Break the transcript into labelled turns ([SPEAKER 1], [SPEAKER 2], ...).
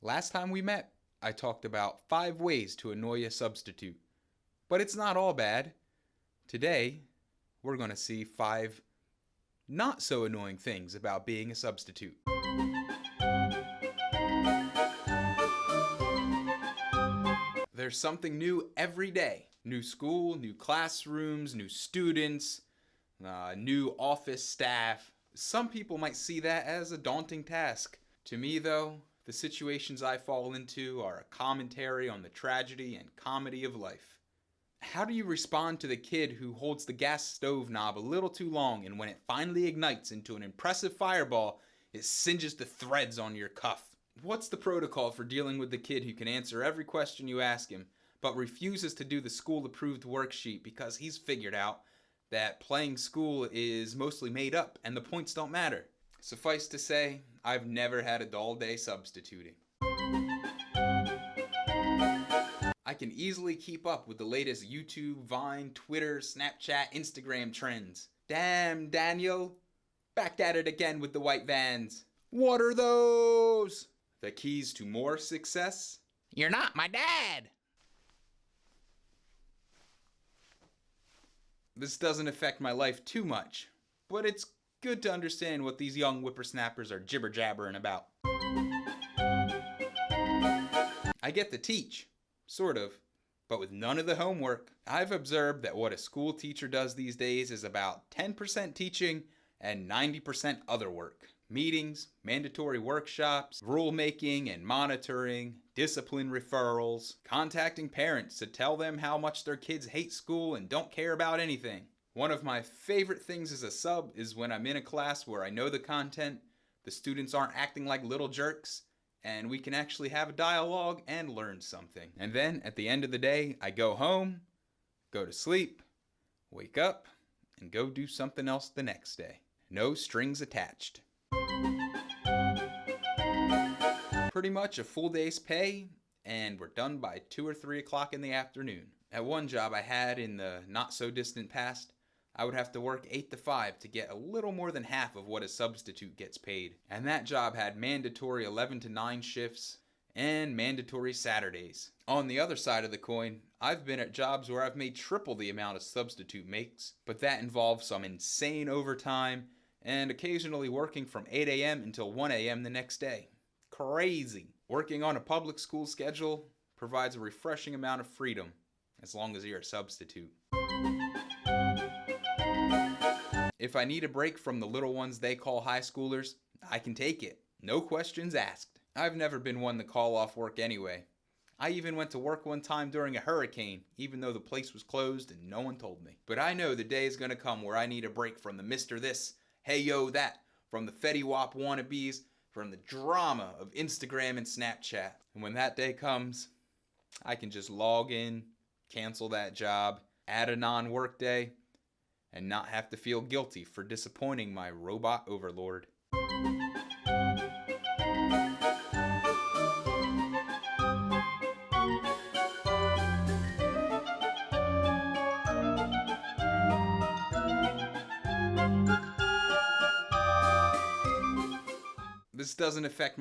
[SPEAKER 1] Last time we met, I talked about 5 ways to annoy a substitute. But it's not all bad. Today, we're going to see 5 not so annoying things about being a substitute. There's something new every day. New school, new classrooms, new students, new office staff. Some people might see that as a daunting task. To me, though, the situations I fall into are a commentary on the tragedy and comedy of life. How do you respond to the kid who holds the gas stove knob a little too long, and when it finally ignites into an impressive fireball, it singes the threads on your cuff? What's the protocol for dealing with the kid who can answer every question you ask him, but refuses to do the school-approved worksheet because he's figured out that playing school is mostly made up and the points don't matter? Suffice to say, I've never had a dull day substituting. I can easily keep up with the latest YouTube, Vine, Twitter, Snapchat, Instagram trends. Damn, Daniel, back at it again with the white vans. What are those? The keys to more success? You're not my dad! This doesn't affect my life too much, but it's good to understand what these young whippersnappers are jibber-jabbering about. I get to teach, sort of, but with none of the homework. I've observed that what a school teacher does these days is about 10% teaching and 90% other work. Meetings, mandatory workshops, rulemaking and monitoring, discipline referrals, contacting parents to tell them how much their kids hate school and don't care about anything. One of my favorite things as a sub is when I'm in a class where I know the content, the students aren't acting like little jerks, and we can actually have a dialogue and learn something. And then at the end of the day, I go home, go to sleep, wake up, and go do something else the next day. No strings attached. Pretty much a full day's pay, and we're done by 2 or 3 o'clock in the afternoon. At one job I had in the not so distant past, I would have to work 8 to 5 to get a little more than half of what a substitute gets paid. And that job had mandatory 11 to 9 shifts and mandatory Saturdays. On the other side of the coin, I've been at jobs where I've made triple the amount a substitute makes, but that involves some insane overtime and occasionally working from 8 a.m. until 1 a.m. the next day. Crazy. Working on a public school schedule provides a refreshing amount of freedom, as long as you're a substitute. If I need a break from the little ones they call high schoolers, I can take it. No questions asked. I've never been one to call off work anyway. I even went to work one time during a hurricane, even though the place was closed and no one told me. But I know the day is gonna come where I need a break from the Mr. This, hey yo that, from the Fetty Wap wannabes, from the drama of Instagram and Snapchat. And when that day comes, I can just log in, cancel that job, add a non-work day, and not have to feel guilty for disappointing my robot overlord. This doesn't affect